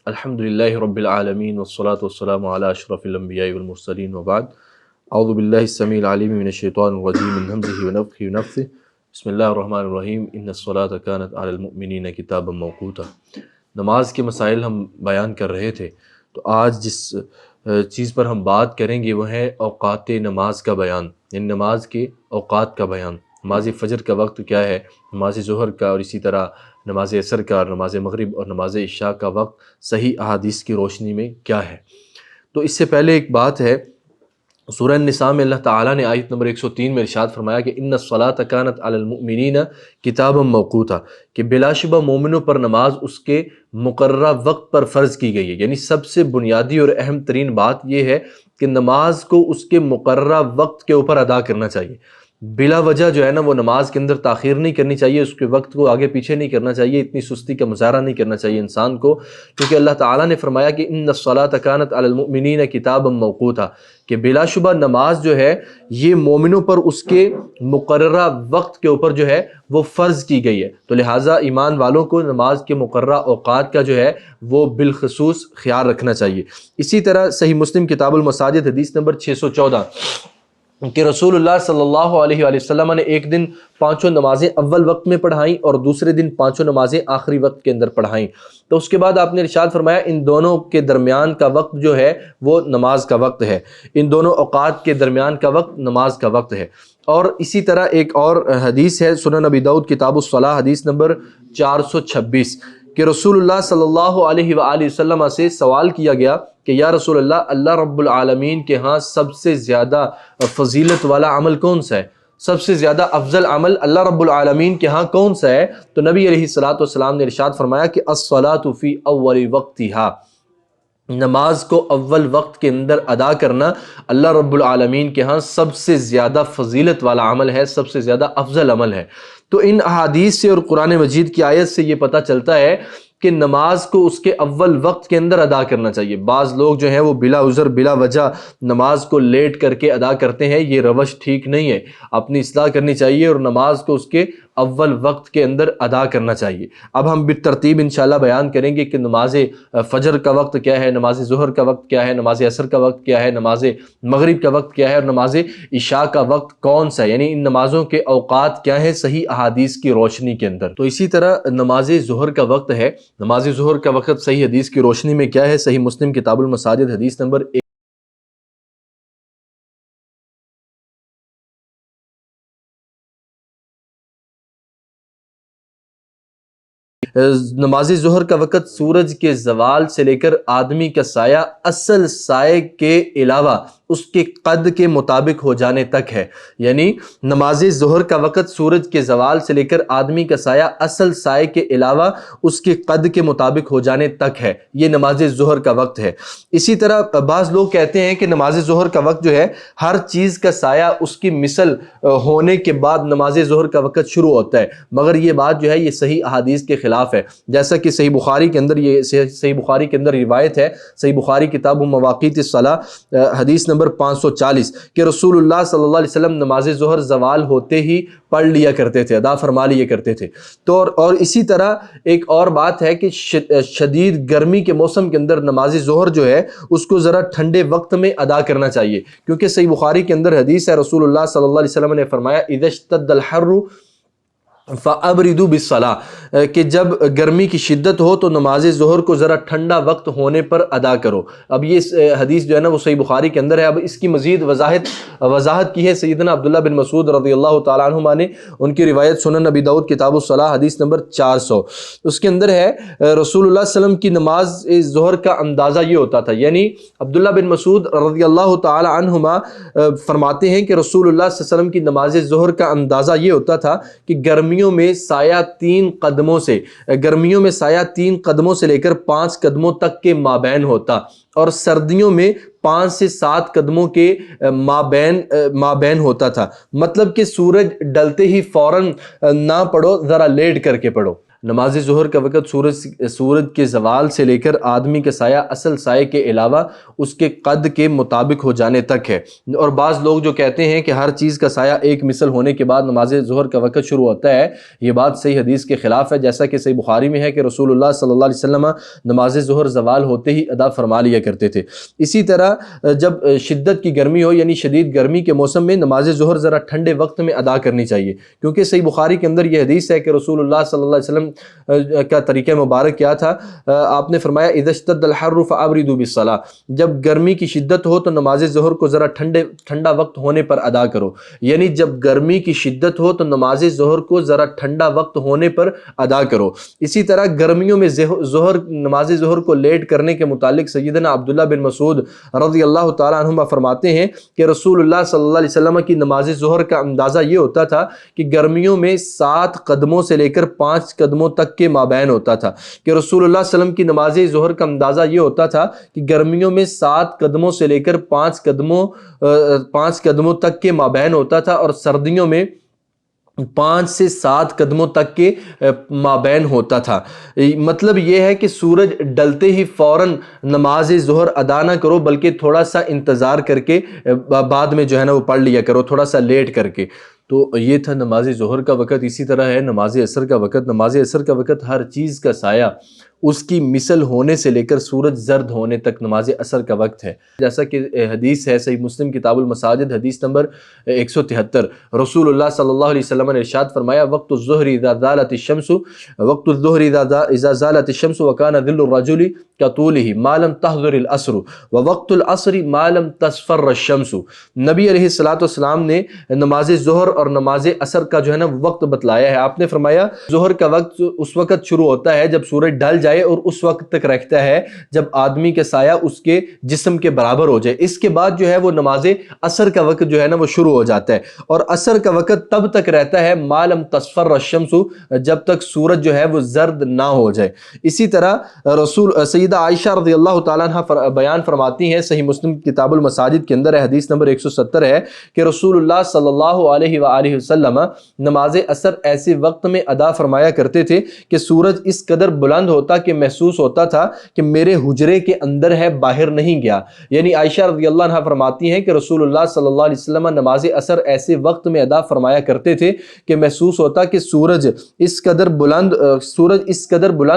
الحمد للہ رب العالمین والصلاة والسلام علی اشرف الانبیاء والمرسلین وبعد اعوذ باللہ السمیع العلیم من الشیطان الرجیم من ہمزہ ونفخہ ونفثہ بسم اللہ الرحمن الرحیم ان الصلاة کانت علی المؤمنین کتابا موقوتا۔ نماز کے مسائل ہم بیان کر رہے تھے، تو آج جس چیز پر ہم بات کریں گے وہ ہے اوقات نماز کا بیان، یعنی نماز کے اوقات کا بیان۔ نماز فجر کا وقت کیا ہے، نماز ظہر کا، اور اسی طرح نماز عصر کا، اور نماز مغرب اور نماز عشاء کا وقت صحیح احادیث کی روشنی میں کیا ہے۔ تو اس سے پہلے ایک بات ہے، سورہ النساء میں اللہ تعالیٰ نے آیت نمبر 103 میں ارشاد فرمایا کہ ان الصلاۃ کانت علی المؤمنین کتابا موقوتا، کہ بلا شبہ مومنوں پر نماز اس کے مقررہ وقت پر فرض کی گئی ہے۔ یعنی سب سے بنیادی اور اہم ترین بات یہ ہے کہ نماز کو اس کے مقررہ وقت کے اوپر ادا کرنا چاہیے۔ بلا وجہ جو ہے نا وہ نماز کے اندر تاخیر نہیں کرنی چاہیے، اس کے وقت کو آگے پیچھے نہیں کرنا چاہیے، اتنی سستی کا مظاہرہ نہیں کرنا چاہیے انسان کو، کیونکہ اللہ تعالیٰ نے فرمایا کہ ان الصلاۃ کانت علی المؤمنین کتابا موقوتا، کہ بلا شبہ نماز جو ہے یہ مومنوں پر اس کے مقررہ وقت کے اوپر جو ہے وہ فرض کی گئی ہے۔ تو لہٰذا ایمان والوں کو نماز کے مقررہ اوقات کا جو ہے وہ بالخصوص خیال رکھنا چاہیے۔ اسی طرح صحیح مسلم کتاب المساجد حدیث نمبر 614 کہ رسول اللہ صلی اللہ علیہ وآلہ وسلم نے ایک دن 5 نمازیں اول وقت میں پڑھائیں اور دوسرے دن 5 نمازیں آخری وقت کے اندر پڑھائیں۔ تو اس کے بعد آپ نے ارشاد فرمایا ان دونوں کے درمیان کا وقت جو ہے وہ نماز کا وقت ہے، ان دونوں اوقات کے درمیان کا وقت نماز کا وقت ہے۔ اور اسی طرح ایک اور حدیث ہے سنن ابی داؤد کتاب الصلاۃ حدیث نمبر 426 کہ رسول اللہ صلی اللہ علیہ وآلہ وسلم سے سوال کیا گیا کہ یا رسول اللہ، اللہ رب العالمین کے ہاں سب سے زیادہ فضیلت والا عمل کون سا ہے، سب سے زیادہ افضل عمل اللہ رب العالمین کے ہاں کون سا ہے؟ تو نبی علیہ الصلوۃ والسلام نے ارشاد فرمایا کہ الصلاۃ فی اول وقتہا، نماز کو اول وقت کے اندر ادا کرنا اللہ رب العالمین کے ہاں سب سے زیادہ فضیلت والا عمل ہے، سب سے زیادہ افضل عمل ہے۔ تو ان احادیث سے اور قرآن مجید کی آیت سے یہ پتہ چلتا ہے کہ نماز کو اس کے اول وقت کے اندر ادا کرنا چاہیے۔ بعض لوگ جو ہیں وہ بلا عذر بلا وجہ نماز کو لیٹ کر کے ادا کرتے ہیں، یہ روش ٹھیک نہیں ہے، اپنی اصلاح کرنی چاہیے اور نماز کو اس کے اول وقت کے اندر ادا کرنا چاہیے۔ اب ہم بالترتیب انشاءاللہ بیان کریں گے کہ نماز فجر کا وقت کیا ہے، نماز ظہر کا وقت کیا ہے، نماز عصر کا وقت کیا ہے، نماز مغرب کا وقت کیا ہے، اور نماز عشاء کا وقت کون سا ہے، یعنی ان نمازوں کے اوقات کیا ہیں صحیح احادیث کی روشنی کے اندر۔ تو اسی طرح نماز ظہر کا وقت ہے، نماز ظہر کا وقت صحیح حدیث کی روشنی میں کیا ہے؟ صحیح مسلم کتاب المساجد حدیث نمبر نماز ظہر کا وقت سورج کے زوال سے لے کر آدمی کا سایہ اصل سائے کے علاوہ اس کے قد کے مطابق ہو جانے تک ہے۔ یعنی نماز ظہر کا وقت سورج کے زوال سے لے کر آدمی کا سایہ اصل سائے کے علاوہ اس کے قد کے مطابق ہو جانے تک ہے، یہ نماز ظہر کا وقت ہے۔ اسی طرح بعض لوگ کہتے ہیں کہ نماز ظہر کا وقت جو ہے ہر چیز کا سایہ اس کی مثل ہونے کے بعد نماز ظہر کا وقت شروع ہوتا ہے، مگر یہ بات جو ہے یہ صحیح احادیث کے خلاف ہے۔ جیسا کہ صحیح بخاری کے اندر صحیح بخاری کے اندر روایت ہے، صحیح بخاری کتاب مواقیت الصلاۃ حدیث نمبر 540 کہ رسول اللہ صلی اللہ علیہ وسلم نماز ظہر زوال ہوتے ہی پڑھ لیا کرتے تھے، ادا فرما لیا کرتے تھے۔ تو اور اسی طرح ایک اور بات ہے کہ شدید گرمی کے موسم کے اندر نماز ظہر جو ہے اس کو ذرا ٹھنڈے وقت میں ادا کرنا چاہیے، کیونکہ صحیح بخاری کے اندر حدیث ہے، رسول اللہ صلی اللہ علیہ وسلم نے فرمایا اذا اشتد الحر فَأَبْرِدُوا بِالصَّلَاةِ، کہ جب گرمی کی شدت ہو تو نماز ظہر کو ذرا ٹھنڈا وقت ہونے پر ادا کرو۔ اب یہ حدیث جو ہے نا وہ صحیح بخاری کے اندر ہے۔ اب اس کی مزید وضاحت کی ہے سیدنا عبداللہ بن مسعود رضی اللہ تعالیٰ عنہما نے، ان کی روایت سنن ابی داؤد کتاب الصلاۃ حدیث نمبر 400، اس کے اندر ہے رسول اللہ صلی اللہ علیہ وسلم کی نماز ظہر کا اندازہ یہ ہوتا تھا، یعنی عبداللہ بن مسعود رضی اللہ تعالیٰ عنہما فرماتے ہیں کہ رسول اللہ صلی اللہ علیہ وسلم کی نماز ظہر کا اندازہ یہ ہوتا تھا کہ گرمیوں میں سایہ 3 قدموں سے، گرمیوں میں سایہ 3 قدموں سے لے کر 5 قدموں تک کے مابین ہوتا، اور سردیوں میں 5 سے 7 قدموں کے مابین ہوتا تھا۔ مطلب کہ سورج ڈلتے ہی فوراً نہ پڑھو، ذرا لیٹ کر کے پڑھو۔ نماز ظہر کا وقت سورج کے زوال سے لے کر آدمی کا سایہ اصل سائے کے علاوہ اس کے قد کے مطابق ہو جانے تک ہے۔ اور بعض لوگ جو کہتے ہیں کہ ہر چیز کا سایہ ایک مثل ہونے کے بعد نماز ظہر کا وقت شروع ہوتا ہے، یہ بات صحیح حدیث کے خلاف ہے، جیسا کہ صحیح بخاری میں ہے کہ رسول اللہ صلی اللہ علیہ وسلم نماز ظہر زوال ہوتے ہی ادا فرما لیا کرتے تھے۔ اسی طرح جب شدت کی گرمی ہو، یعنی شدید گرمی کے موسم میں نماز ظہر ذرا ٹھنڈے وقت میں ادا کرنی چاہیے، کیونکہ صحیح بخاری کے اندر یہ حدیث ہے کہ رسول اللہ صلی اللہ علیہ وسلم کا طریقہ مبارک کیا تھا؟ آپ نے فرمایا اذا اشتد الحر فابردوا بالصلاۃ، جب گرمی کی شدت ہو تو نماز ظہر کو ذرا ٹھنڈا وقت ہونے پر ادا کرو، یعنی جب گرمی کی شدت ہو تو نماز ظہر کو ذرا ٹھنڈا وقت ہونے پر ادا کرو۔ اسی طرح گرمیوں میں نماز ظہر کو لیٹ کرنے کے متعلق سیدنا عبداللہ بن مسعود رضی اللہ تعالی عنہما فرماتے ہیں کہ رسول اللہ صلی اللہ علیہ وسلم کی نماز ظہر کا اندازہ یہ ہوتا تھا کہ گرمیوں میں 7 قدموں سے لے کر 5 قدموں تک کے مابین ہوتا تھا، کہ رسول اللہ صلی اللہ علیہ وسلم کی نماز ظہر کا اندازہ یہ ہوتا تھا کہ گرمیوں میں 7 قدموں سے لے کر 5 قدموں تک کے مابین ہوتا تھا، اور سردیوں میں 5 سے 7 قدموں تک کے مابین ہوتا تھا۔ مطلب یہ ہے کہ سورج ڈلتے ہی فوراً نماز ظہر ادا نہ کرو، بلکہ تھوڑا سا انتظار کر کے بعد میں جو ہے نا وہ پڑھ لیا کرو، تھوڑا سا لیٹ کر کے۔ تو یہ تھا نماز ظہر کا وقت۔ اسی طرح ہے نماز عصر کا وقت۔ نماز عصر کا وقت ہر چیز کا سایہ اس کی مثل ہونے سے لے کر سورج زرد ہونے تک نماز عصر کا وقت ہے، جیسا کہ حدیث ہے صحیح مسلم کتاب المساجد حدیث نمبر 173، رسول اللہ صلی اللہ علیہ وسلم نے ارشاد فرمایا وقت الظہر اذا زالت الشمس اذا زالت الشمس وكان ظل الرجل كطوله ما لم تحضر العصر ووقت العصر ما لم تصفر الشمس۔ نبی علیہ الصلوۃ والسلام نے نماز ظہر اور نماز عصر کا جو ہے نا وقت بتلایا ہے۔ آپ نے فرمایا ظہر کا وقت اس وقت شروع ہوتا ہے جب سورج ڈھل جائے اور اس وقت تک رہتا ہے جب آدمی کا سایہ اس کے جسم کے برابر ہو جائے، اس کے بعد جو ہے وہ نماز عصر کا وقت جو ہے نا وہ شروع ہو جاتا ہے، اور عصر کا وقت تب تک رہتا ہے ما لم تصفر الشمس، جب تک سورج جو ہے وہ زرد نہ ہو جائے۔ اسی طرح سیدہ عائشہ رضی اللہ تعالیٰ عنہ بیان فرماتی ہیں، صحیح مسلم کتاب المساجد کے اندر ہے، حدیث نمبر 170 ہے کہ رسول اللہ صلی اللہ علیہ وآلہ وسلم نماز عصر ایسے وقت میں ادا فرمایا کرتے تھے کہ سورج اس قدر بلند ہوتا کہ محسوس ہوتا تھا کہ میرے حجرے کے اندر ہے، باہر نہیں گیا۔ یعنی عائشہ رضی اللہ عنہ فرماتی ہیں کہ رسول اللہ صلی اللہ علیہ وسلم نماز عصر ایسے وقت میں ادا فرمایا کرتے تھے کہ محسوس ہوتا کہ سورج اس قدر بلند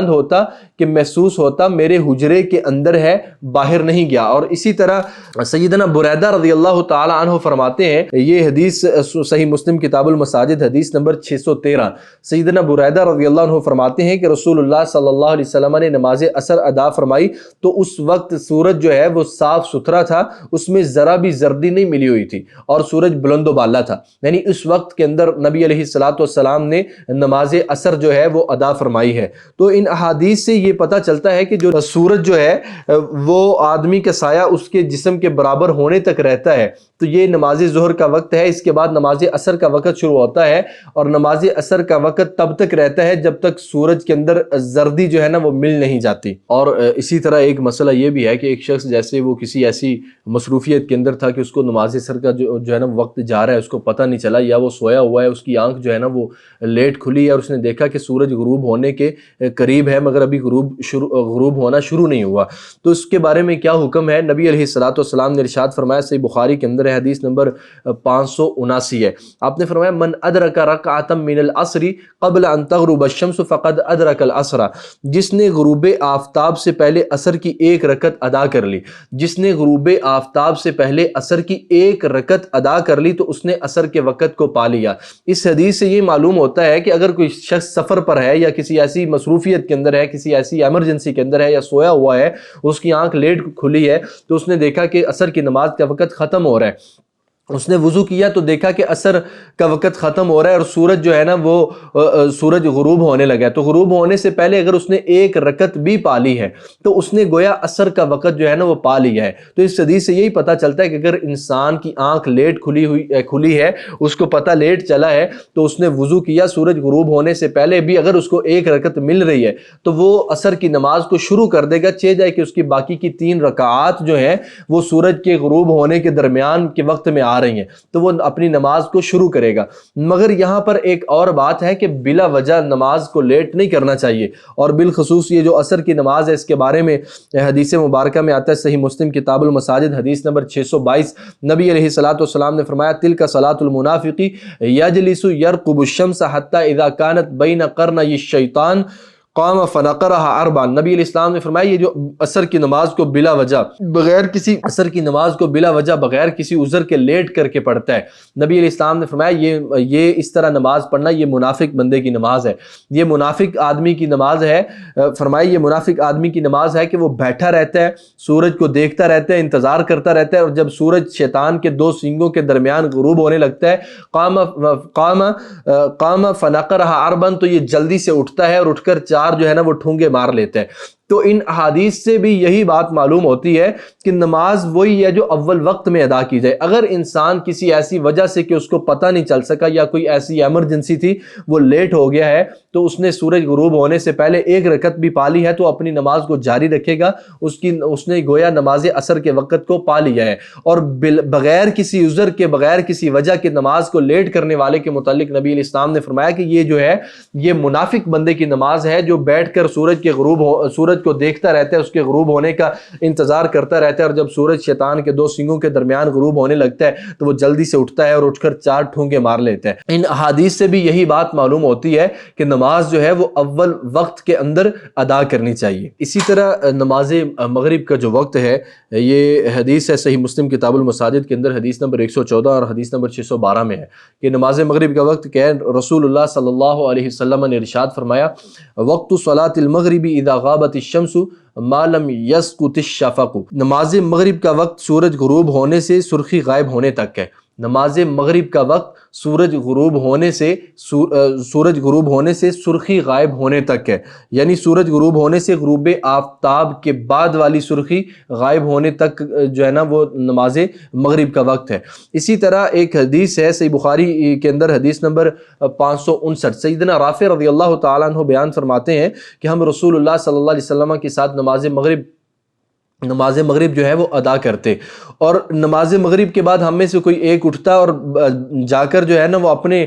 ہوتا کہ محسوس ہوتا میرے حجرے کے اندر ہے، باہر نہیں گیا۔ اور اسی طرح سیدنا بریدہ رضی اللہ تعالی عنہ فرماتے ہیں، یہ حدیث صحیح مسلم کتاب المساجد حدیث نمبر 613، سیدنا بریدہ رضی اللہ عنہ فرماتے ہیں کہ رسول اللہ صلی اللہ علیہ وسلم نے نماز عصر ادا فرمائی تو اس وقت سورج جو ہے وہ صاف ستھرا تھا، اس میں ذرا بھی زردی نہیں ملی ہوئی تھی، اور سورج بلند و بالا تھا، یعنی اس وقت کے اندر نبی علیہ الصلوۃ والسلام نے نماز عصر جو ہے وہ ادا فرمائی ہے۔ تو ان احادیث سے یہ پتہ چلتا ہے کہ جو سورج جو ہے وہ آدمی کا سایہ اس کے جسم کے برابر ہونے تک رہتا ہے، تو یہ نماز ظہر کا وقت ہے۔ اس کے بعد نماز عصر کا وقت شروع ہوتا ہے، اور نماز عصر کا وقت تب تک رہتا ہے جب تک سورج کے اندر زردی جو ہے نا وہ مل نہیں جاتی۔ اور اسی طرح ایک مسئلہ یہ بھی ہے کہ ایک شخص جیسے وہ کسی ایسی مصروفیت کے اندر تھا کہ اس کو نماز عصر کا جو ہے نا وقت جا رہا ہے، اس کو پتہ نہیں چلا، یا وہ سویا ہوا ہے، اس کی آنکھ جو ہے نا وہ لیٹ کھلی ہے، اور اس نے دیکھا کہ سورج غروب ہونے کے قریب ہے مگر ابھی غروب ہونا شروع نہیں ہوا، تو اس کے بارے میں کیا حکم ہے؟ نبی علیہ الصلوۃ والسلام نے ارشاد فرمایا، صحیح بخاری کے اندر ہے، حدیث نمبر 579 ہے، آپ نے فرمایا من ادرک رکعۃ من العصر قبل ان تغرب الشمس فقد ادرک العصر، جس نے غروب آفتاب سے پہلے عصر کی ایک رکعت ادا کر لی، جس نے غروب آفتاب سے پہلے عصر کی ایک رکعت ادا کر لی تو اس نے عصر کے وقت کو پا لیا۔ اس حدیث سے یہ معلوم ہوتا ہے کہ اگر کوئی شخص سفر پر ہے یا کسی ایسی مصروفیت کے اندر ہے، کسی ایسی ایمرجنسی کے اندر ہے، یا سویا ہوا ہے، اس کی آنکھ لیٹ کھلی ہے، تو اس نے دیکھا کہ عصر کی نماز کا وقت ختم ہو رہا ہے، اس نے وضو کیا تو دیکھا کہ عصر کا وقت ختم ہو رہا ہے اور سورج جو ہے نا وہ سورج غروب ہونے لگا ہے، تو غروب ہونے سے پہلے اگر اس نے ایک رکعت بھی پا لی ہے تو اس نے گویا عصر کا وقت جو ہے نا وہ پا لیا ہے۔ تو اس حدیث سے یہی پتہ چلتا ہے کہ اگر انسان کی آنکھ لیٹ کھلی ہے، اس کو پتہ لیٹ چلا ہے، تو اس نے وضو کیا سورج غروب ہونے سے پہلے بھی، اگر اس کو ایک رکعت مل رہی ہے تو وہ عصر کی نماز کو شروع کر دے گا، چہ جائے کہ اس کی باقی کی 3 رکعات جو ہیں وہ سورج کے غروب ہونے کے درمیان کے وقت میں آ رہی ہیں تو وہ اپنی نماز کو شروع کرے گا۔ مگر یہاں پر ایک اور بات ہے کہ بلا وجہ نماز کو لیٹ نہیں کرنا چاہیے، اور بالخصوص یہ جو عصر کی نماز ہے اس کے بارے میں حدیث مبارکہ میں آتا ہے، صحیح مسلم کتاب المساجد حدیث نمبر 622، نبی علیہ الصلوۃ والسلام نے فرمایا تلک صلاۃ المنافق یجلس یرقب الشمس حتی اذا كانت بین قرنی الشیطان قام فنقرها اربعا۔ نبی علیہ السلام نے فرمایا یہ جو عصر کی نماز کو بلا وجہ بغیر کسی عصر کی نماز کو بلا وجہ بغیر کسی عذر کے لیٹ کر کے پڑھتا ہے، نبی علیہ السلام نے فرمایا یہ اس طرح نماز پڑھنا یہ منافق بندے کی نماز ہے، یہ منافق آدمی کی نماز ہے۔ فرمایا یہ منافق آدمی کی نماز ہے کہ وہ بیٹھا رہتا ہے، سورج کو دیکھتا رہتا ہے، انتظار کرتا رہتا ہے، اور جب سورج شیطان کے دو سینگوں کے درمیان غروب ہونے لگتا ہے قام فنقرها اربعا، تو یہ جلدی سے اٹھتا ہے اور اٹھ کر چار جو ہے نا وہ ٹھونگے مار لیتے ہیں۔ تو ان احادیث سے بھی یہی بات معلوم ہوتی ہے کہ نماز وہی ہے جو اول وقت میں ادا کی جائے۔ اگر انسان کسی ایسی وجہ سے کہ اس کو پتہ نہیں چل سکا یا کوئی ایسی ایمرجنسی تھی وہ لیٹ ہو گیا ہے تو اس نے سورج غروب ہونے سے پہلے ایک رکعت بھی پا لی ہے تو اپنی نماز کو جاری رکھے گا، اس نے گویا نماز عصر کے وقت کو پا لیا ہے۔ اور بغیر کسی عذر کے بغیر کسی وجہ کے نماز کو لیٹ کرنے والے کے متعلق نبی علیہ السلام نے فرمایا کہ یہ جو ہے یہ منافق بندے کی نماز ہے جو بیٹھ کر سورج کو دیکھتا رہتا ہے، اس کے غروب ہونے کا انتظار کرتا رہتا ہے، اور جب سورج شیطان کے دو سینگوں کے درمیان غروب ہونے لگتا ہے تو وہ جلدی سے اٹھتا ہے اور اٹھ کر چار ٹھونگے مار لیتا ہے۔ ان احادیث سے بھی یہی بات معلوم ہوتی ہے کہ نماز جو ہے وہ اول وقت کے اندر ادا کرنی چاہیے۔ اسی طرح نماز مغرب کا جو وقت ہے یہ حدیث ہے صحیح مسلم کتاب المساجد کے اندر حدیث نمبر 114 اور حدیث نمبر 612 میں ہے کہ نماز مغرب کا وقت کیا ہے۔ رسول اللہ صلی اللہ علیہ وسلم نے ارشاد فرمایا وقت صلاۃ المغرب اذا غابت الشمس ما لم يسقط الشفق۔ نماز مغرب کا وقت سورج غروب ہونے سے سرخی غائب ہونے تک ہے۔ نماز مغرب کا وقت سورج غروب ہونے سے سرخی غائب ہونے تک ہے، یعنی سورج غروب ہونے سے غروب آفتاب کے بعد والی سرخی غائب ہونے تک جو ہے نا وہ نماز مغرب کا وقت ہے۔ اسی طرح ایک حدیث ہے صحیح بخاری کے اندر حدیث نمبر 559، سیدنا رافع رضی اللہ تعالیٰ عنہ بیان فرماتے ہیں کہ ہم رسول اللہ صلی اللہ علیہ وسلم کے ساتھ نماز مغرب جو ہے وہ ادا کرتے، اور نماز مغرب کے بعد ہم میں سے کوئی ایک اٹھتا اور جا کر جو ہے نا وہ اپنے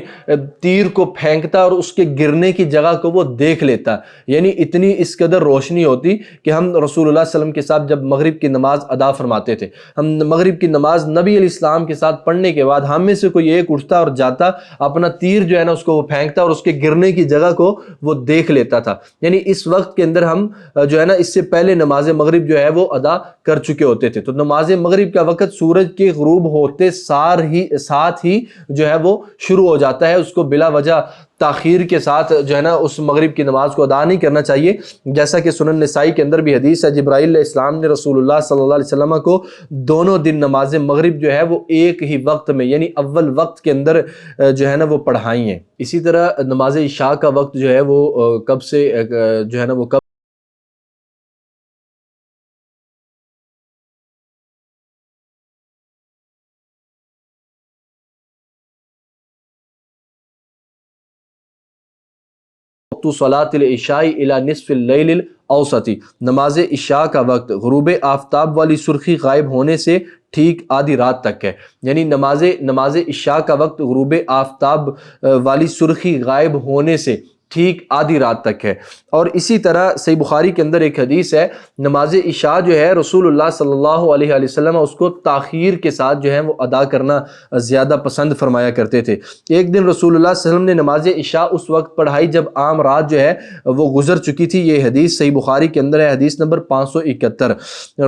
تیر کو پھینکتا اور اس کے گرنے کی جگہ کو وہ دیکھ لیتا، یعنی اتنی اس قدر روشنی ہوتی کہ ہم رسول اللہ صلی اللہ علیہ وسلم کے ساتھ جب مغرب کی نماز ادا فرماتے تھے، ہم مغرب کی نماز نبی علیہ السلام کے ساتھ پڑھنے کے بعد ہم میں سے کوئی ایک اٹھتا اور جاتا اپنا تیر جو ہے نا اس کو وہ پھینکتا اور اس کے گرنے کی جگہ کو وہ دیکھ لیتا تھا، یعنی اس وقت کے اندر ہم جو ہے نا اس سے پہلے نماز مغرب جو ہے وہ ادا کر چکے ہوتے تھے۔ تو نماز مغرب کا وقت سورج کے غروب ہوتے ساتھ ہی جو ہے وہ شروع ہو جاتا ہے، اس کو بلا وجہ تاخیر کے ساتھ جو ہے نا اس مغرب کی نماز کو ادا نہیں کرنا چاہیے، جیسا کہ سنن نسائی کے اندر بھی حدیث ہے جبرائیل علیہ السلام نے رسول اللہ صلی اللہ علیہ وسلم کو دونوں دن نماز مغرب جو ہے وہ ایک ہی وقت میں یعنی اول وقت کے اندر جو ہے نا وہ پڑھائی ہیں۔ اسی طرح نماز عشاء کا وقت جو ہے وہ کب سے جو ہے نا وہ کب صلاۃ العشاء الی نصف اللیل الاوسط، نماز عشاء کا وقت غروب آفتاب والی سرخی غائب ہونے سے ٹھیک آدھی رات تک ہے، یعنی نماز عشاء کا وقت غروب آفتاب والی سرخی غائب ہونے سے ٹھیک آدھی رات تک ہے۔ اور اسی طرح صحیح بخاری کے اندر ایک حدیث ہے نماز عشاء جو ہے رسول اللہ صلی اللہ علیہ وسلم اس کو تاخیر کے ساتھ جو ہے وہ ادا کرنا زیادہ پسند فرمایا کرتے تھے۔ ایک دن رسول اللہ صلی اللہ علیہ وسلم نے نماز عشاء اس وقت پڑھائی جب عام رات جو ہے وہ گزر چکی تھی، یہ حدیث صحیح بخاری کے اندر ہے حدیث نمبر 571۔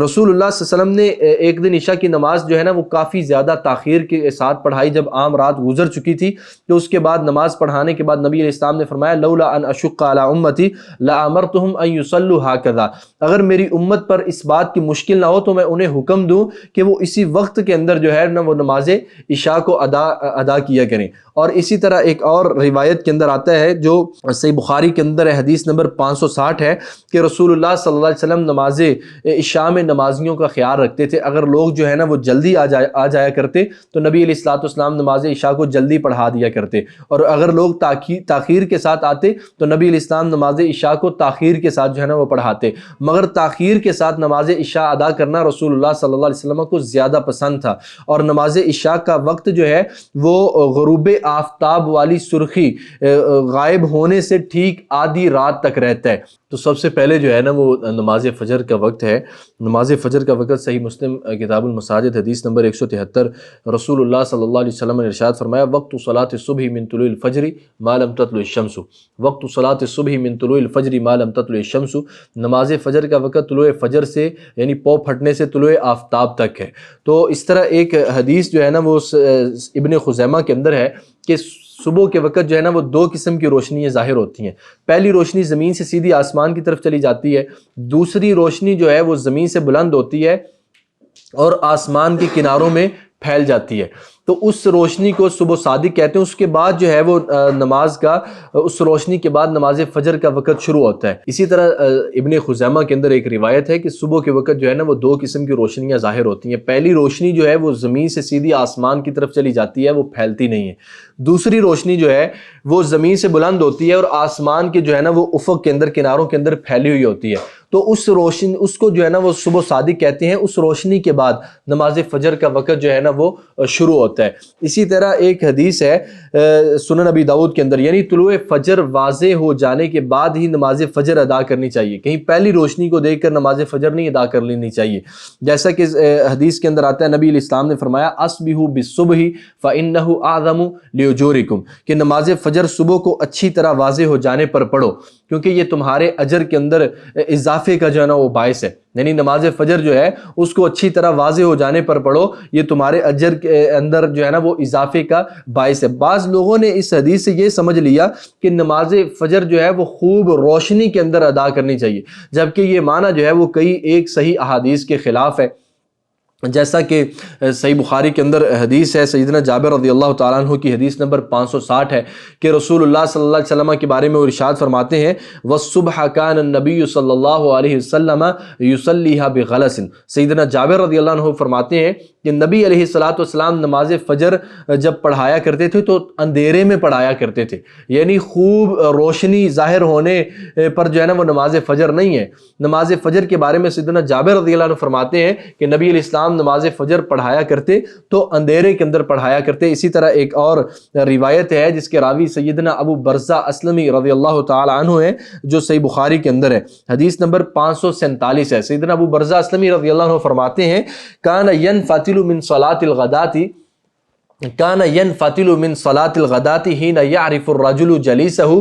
رسول اللہ صلی اللہ علیہ وسلم نے ایک دن عشاء کی نماز جو ہے نا وہ کافی زیادہ تاخیر کے ساتھ پڑھائی جب عام رات گزر چکی تھی، تو اس کے بعد نماز پڑھانے کے بعد نبی علیہ السلام نے فرمایا لولا ان اشق علی امتی لامرتهم ان یصلوا هكذا، اگر میری امت پر اس بات کی مشکل نہ ہو تو میں انہیں حکم دوں کہ وہ اسی وقت کے اندر جو ہے نا وہ نماز عشاء کو ادا کیا کریں۔ اور اسی طرح ایک اور روایت کے اندر آتا ہے جو صحیح بخاری کے اندر ہے حدیث نمبر 560 ہے کہ رسول اللہ صلی اللہ علیہ وسلم نماز عشاء میں نمازیوں کا خیال رکھتے تھے، اگر لوگ جو ہے نا وہ جلدی آ جایا کرتے تو نبی علیہ الصلوۃ والسلام نماز عشاء کو جلدی پڑھا دیا کرتے، اور اگر لوگ تاخیر کے ساتھ آتے پڑھاتے تو نبی علیہ السلام نماز عشاء کو تاخیر کے ساتھ جو ہے نا وہ پڑھاتے، مگر تاخیر کے ساتھ نماز عشاء ادا کرنا رسول اللہ صلی اللہ علیہ وسلم کو زیادہ پسند تھا، اور نماز عشاء کا وقت جو ہے وہ غروب آفتاب والی سرخی غائب ہونے سے ٹھیک آدھی رات تک رہتا ہے۔ تو سب سے پہلے جو ہے نا وہ نماز فجر کا وقت ہے۔ نماز فجر کا وقت صحیح مسلم کتاب المساجد حدیث نمبر 173، رسول اللہ صلی اللہ علیہ وسلم نے ارشاد فرمایا وقت صلاۃ الصبح من طلوع الفجر ما لم تطلع الشمس، وقت صلاۃ الصبح من طلوع الفجر ما لم تطلع الشمس، نماز فجر کا وقت طلوع فجر سے یعنی پو پھٹنے سے طلوع آفتاب تک ہے۔ تو اس طرح ایک حدیث جو ہے نا وہ ابن خزیمہ کے اندر ہے کہ صبح کے وقت جو ہے نا وہ دو قسم کی روشنیاں ظاہر ہوتی ہیں، پہلی روشنی زمین سے سیدھی آسمان کی طرف چلی جاتی ہے، دوسری روشنی جو ہے وہ زمین سے بلند ہوتی ہے اور آسمان کے کناروں میں پھیل جاتی ہے، تو اس روشنی کو صبح صادق کہتے ہیں۔ اس کے بعد جو ہے وہ نماز کا، اس روشنی کے بعد نماز فجر کا وقت شروع ہوتا ہے۔ اسی طرح ابن خزیمہ کے اندر ایک روایت ہے کہ صبح کے وقت جو ہے نا وہ دو قسم کی روشنیاں ظاہر ہوتی ہیں، پہلی روشنی جو ہے وہ زمین سے سیدھی آسمان کی طرف چلی جاتی ہے، وہ پھیلتی نہیں ہے، دوسری روشنی جو ہے وہ زمین سے بلند ہوتی ہے اور آسمان کے جو ہے نا وہ افق کے اندر کناروں کے اندر پھیلی ہوئی ہوتی ہے، تو اس روشنی، اس کو جو ہے نا وہ صبح صادق کہتے ہیں۔ اس روشنی کے بعد نماز فجر کا وقت جو ہے نا وہ شروع ہوتا ہے۔ اسی طرح ایک حدیث ہے سنن ابی داؤد کے اندر، یعنی طلوع فجر واضح ہو جانے کے بعد ہی نماز فجر ادا کرنی چاہیے، کہیں پہلی روشنی کو دیکھ کر نماز فجر نہیں ادا کر لینی چاہیے، جیسا کہ حدیث کے اندر آتا ہے نبی علیہ السلام نے فرمایا اسبحوا بالصبح فانہ اعظم لاجورکم، کہ نماز فجر صبح کو اچھی طرح واضح ہو جانے پر پڑھو کیونکہ یہ تمہارے اجر کے اندر اضافے کا جو ہے نا وہ باعث ہے، یعنی نماز فجر جو ہے اس کو اچھی طرح واضح ہو جانے پر پڑھو، یہ تمہارے اجر کے اندر جو ہے نا وہ اضافے کا باعث ہے۔ بعض لوگوں نے اس حدیث سے یہ سمجھ لیا کہ نماز فجر جو ہے وہ خوب روشنی کے اندر ادا کرنی چاہیے، جبکہ یہ معنی جو ہے وہ کئی ایک صحیح احادیث کے خلاف ہے، جیسا کہ صحیح بخاری کے اندر حدیث ہے، سیدنا جابر رضی اللہ تعالیٰ عنہ کی حدیث نمبر 560 ہے کہ رسول اللہ صلی اللہ علیہ وسلم کے بارے میں وہ ارشاد فرماتے ہیں وَالصُّبْحَ كَانَ النَّبِيُّ صلی اللہ علیہ وسلم يُصَلِّيهَا بِغَلَسٍ، سیدنا جابر رضی اللہ عنہ فرماتے ہیں کہ نبی علیہ السلام نماز فجر جب پڑھایا کرتے تھے تو اندھیرے میں پڑھایا کرتے تھے، یعنی خوب روشنی ظاہر ہونے پر جو ہے نا وہ نماز فجر نہیں ہے۔ نماز فجر کے بارے میں سیدنا جابر رضی اللہ عنہ فرماتے ہیں کہ نبی علیہ السلام نماز فجر پڑھایا کرتے تو اندھیرے کے اندر پڑھایا کرتے۔ اسی طرح ایک اور روایت ہے جس کے راوی سیدنا ابو برزہ اسلمی رضی اللہ تعالی عنہ ہے، جو صحیح بخاری کے اندر ہے، حدیث نمبر 547 ہے۔ سیدنا ابو برزہ اسلمی رضی اللہ عنہ فرماتے ہیں کان ينفتل من صلاة الغداة كان ينفتل من صلاة الغداة حين يعرف الرجل جليسه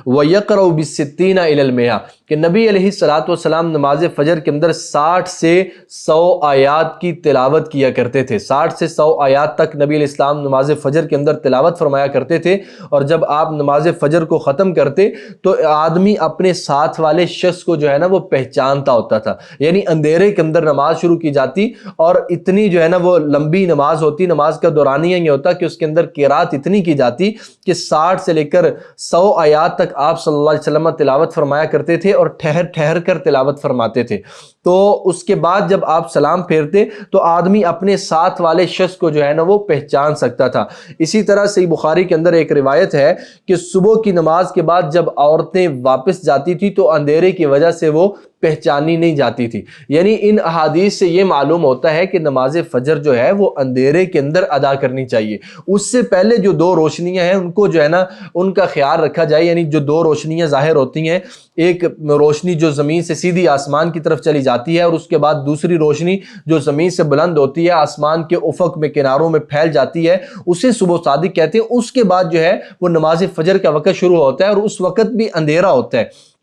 ويقرأ بالستين إلى المئة، کہ نبی علیہ السلام نماز فجر کے اندر 60 سے 100 آیات کی تلاوت کیا کرتے تھے، 60 سے 100 آیات تک نبی علیہ السلام نماز فجر کے اندر تلاوت فرمایا کرتے تھے، اور جب آپ نماز فجر کو ختم کرتے تو آدمی اپنے ساتھ والے شخص کو جو ہے نا وہ پہچانتا ہوتا تھا، یعنی اندھیرے کے اندر نماز شروع کی جاتی اور اتنی جو ہے نا وہ لمبی نماز ہوتی، نماز کا دورانیہ یہ ہوتا کہ اس کے اندر قرات اتنی کی جاتی کہ 60 سے لے کر 100 آیات تک آپ صلی اللہ علیہ وسلم تلاوت فرمایا کرتے تھے اور ٹھہر کر تلاوت فرماتے تھے۔ تو اس کے بعد جب آپ سلام پھیرتے تو آدمی اپنے ساتھ والے شخص کو جو ہے نا وہ پہچان سکتا تھا۔ اسی طرح صحیح بخاری کے اندر ایک روایت ہے کہ صبح کی نماز کے بعد جب عورتیں واپس جاتی تھی تو اندھیرے کی وجہ سے وہ پہچانی نہیں جاتی تھی، یعنی ان احادیث سے یہ معلوم ہوتا ہے کہ نماز فجر جو ہے وہ اندھیرے کے اندر ادا کرنی چاہیے، اس سے پہلے جو دو روشنیاں ہیں ان کو جو ہے نا ان کا خیال رکھا جائے، یعنی جو دو روشنیاں ظاہر ہوتی ہیں، ایک روشنی جو زمین سے سیدھی آسمان کی طرف چلی جاتی ہے اور اس کے بعد دوسری روشنی جو زمین سے بلند ہوتی ہے آسمان کے افق میں کناروں میں پھیل جاتی ہے، اسے صبح صادق کہتے ہیں۔ اس کے بعد جو ہے وہ نماز فجر کا وقت شروع ہوتا ہے اور اس وقت بھی اندھیرا ہوتا ہے،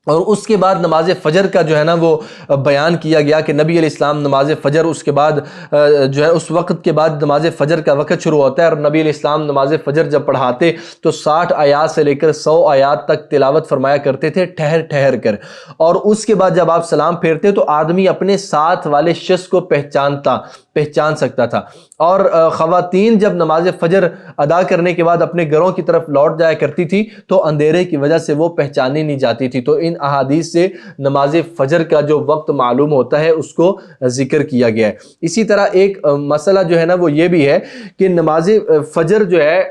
اور اس کے بعد نماز فجر کا جو ہے نا وہ بیان کیا گیا کہ نبی علیہ السلام نماز فجر اس کے بعد جو ہے اس وقت کے بعد نماز فجر کا وقت شروع ہوتا ہے، اور نبی علیہ السلام نماز فجر جب پڑھاتے تو 60 آیات سے لے کر 100 آیات تک تلاوت فرمایا کرتے تھے ٹھہر کر، اور اس کے بعد جب آپ سلام پھیرتے تو آدمی اپنے ساتھ والے شخص کو پہچان سکتا تھا، اور خواتین جب نماز فجر ادا کرنے کے بعد اپنے گھروں کی طرف لوٹ جایا کرتی تھی تو اندھیرے کی وجہ سے وہ پہچانی نہیں جاتی تھی۔ تو ان احادیث سے نماز فجر کا جو وقت معلوم ہوتا ہے اس کو ذکر کیا گیا ہے۔ اسی طرح ایک مسئلہ جو ہے نا وہ یہ بھی ہے کہ نماز فجر جو ہے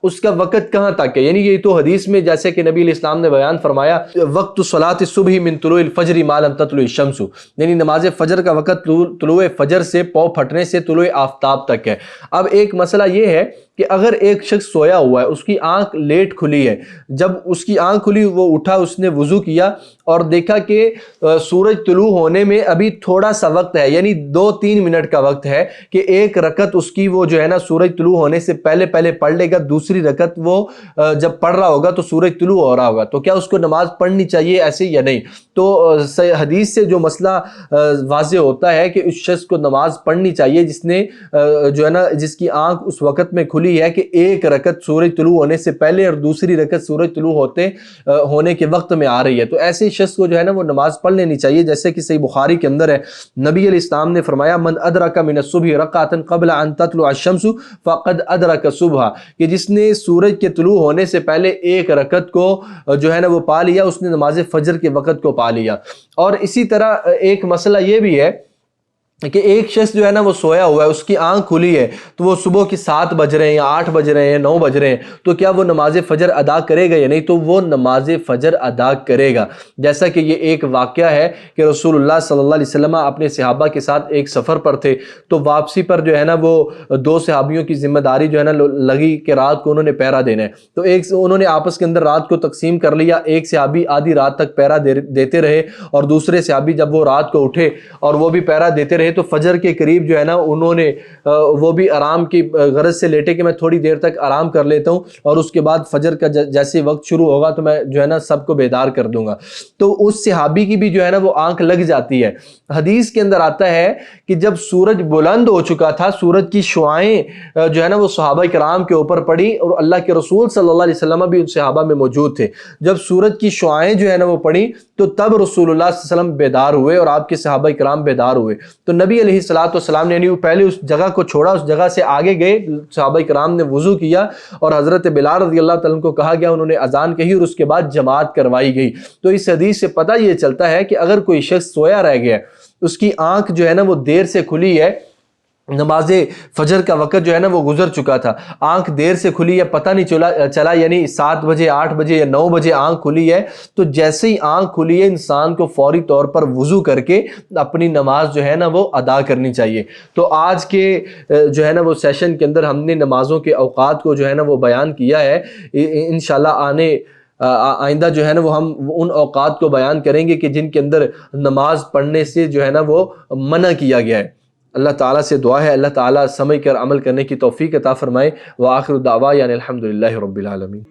اس کا وقت کہاں تک ہے. یعنی یہ تو حدیث میں جیسے کہ نبی علیہ السلام نے بیان فرمایا وقت صلاۃ الصبح من طلوع الفجر ما لم تطلع الشمس، یعنی نماز فجر کا وقت طلوع فجر سے پاؤں پھٹنے سے طلوع آفتاب تک ہے. اب ایک مسئلہ یہ ہے کہ اگر ایک شخص سویا ہوا ہے، اس کی آنکھ لیٹ کھلی ہے، جب اس کی آنکھ کھلی وہ اٹھا، اس نے وضو کیا اور دیکھا کہ سورج طلوع ہونے میں ابھی تھوڑا سا وقت ہے، یعنی 2-3 منٹ کا وقت ہے، کہ ایک رکعت اس کی وہ جو ہے نا سورج طلوع ہونے سے پہلے پڑھ لے گا، دوسری رکعت وہ جب پڑھ رہا ہوگا تو سورج طلوع ہو رہا ہوگا، تو کیا اس کو نماز پڑھنی چاہیے ایسے یا نہیں؟ تو حدیث سے جو مسئلہ واضح ہوتا ہے کہ اس شخص کو نماز پڑھنی چاہیے جس نے جو ہے نا جس کی آنکھ اس وقت میں کھلی ہے کہ ایک رکعت سورج طلوع ہونے سے پہلے اور دوسری رکعت سورج طلوع ہونے کے وقت میں آ رہی ہے، تو ایسے شخص کو جو ہے نا وہ نماز پڑھ لینی چاہیے. جیسے کہ صحیح بخاری کے اندر ہے، نبی علیہ السلام نے فرمایا من ادرک من الصبح رکعۃ قبل ان تطلع الشمس فقد ادرک الصبح، کہ جس نے سورج کے طلوع ہونے سے پہلے ایک رکعت کو جو ہے نا وہ پا لیا، اس نے نماز فجر کے وقت کو پا لیا. اور اسی طرح ایک مسئلہ یہ بھی ہے کہ ایک شخص جو ہے نا وہ سویا ہوا ہے، اس کی آنکھ کھلی ہے، تو وہ صبح کی 7 بج رہے ہیں یا 8 بج رہے ہیں 9 بج رہے ہیں، تو کیا وہ نماز فجر ادا کرے گا یا نہیں؟ تو وہ نماز فجر ادا کرے گا. جیسا کہ یہ ایک واقعہ ہے کہ رسول اللہ صلی اللہ علیہ وسلم اپنے صحابہ کے ساتھ ایک سفر پر تھے، تو واپسی پر جو ہے نا وہ 2 صحابیوں کی ذمہ داری جو ہے نا لگی کہ رات کو انہوں نے پہرا دینا ہے. تو انہوں نے آپس کے اندر رات کو تقسیم کر لیا، ایک صحابی آدھی رات تک پہرا دیتے رہے اور دوسرے صحابی جب وہ رات کو اٹھے اور وہ بھی پہرا دیتے رہے، تو فجر کے قریب جو ہے نا انہوں نے وہ بھی آرام کی غرض سے لیٹے کہ میں تھوڑی دیر تک آرام کر لیتا ہوں اور اس کے بعد فجر کا جیسے وقت شروع ہوگا تو میں جو ہے نا سب کو بیدار کر دوں گا. تو اس صحابی کی بھی جو ہے نا وہ آنکھ لگ جاتی ہے. حدیث کے اندر آتا ہے کہ جب سورج بلند ہو چکا تھا، سورج کی شعائیں جو ہے نا وہ صحابہ کرام کے اوپر پڑی اور اللہ کے رسول صلی اللہ علیہ وسلم بھی ان صحابہ میں موجود تھے. جب سورج کی شعائیں جو ہے نا وہ پڑی تو تب رسول اللہ صلی اللہ علیہ وسلم بیدار ہوئے اور آپ کے صحابہ کرام بیدار ہوئے. تو نبی علیہ الصلوۃ والسلام نے یعنی پہلے اس جگہ کو چھوڑا، اس جگہ سے آگے گئے، صحابہ کرام نے وضو کیا اور حضرت بلال رضی اللہ تعالیٰ عنہ کو کہا گیا، انہوں نے اذان کہی اور اس کے بعد جماعت کروائی گئی. تو اس حدیث سے پتہ یہ چلتا ہے کہ اگر کوئی شخص سویا رہ گیا، اس کی آنکھ جو ہے نا وہ دیر سے کھلی ہے، نماز فجر کا وقت جو ہے نا وہ گزر چکا تھا، آنکھ دیر سے کھلی ہے، پتہ نہیں چلا یعنی 7 بجے 8 بجے یا 9 بجے آنکھ کھلی ہے، تو جیسے ہی آنکھ کھلی ہے انسان کو فوری طور پر وضو کر کے اپنی نماز جو ہے نا وہ ادا کرنی چاہیے. تو آج کے جو ہے نا وہ سیشن کے اندر ہم نے نمازوں کے اوقات کو جو ہے نا وہ بیان کیا ہے. انشاءاللہ آئندہ جو ہے نا وہ ہم ان اوقات کو بیان کریں گے کہ جن کے اندر نماز پڑھنے سے جو ہے نا وہ منع کیا گیا ہے. اللہ تعالیٰ سے دعا ہے اللہ تعالیٰ سمجھ کر عمل کرنے کی توفیق عطا فرمائے. وآخر دعوانا الحمدللہ رب العالمین.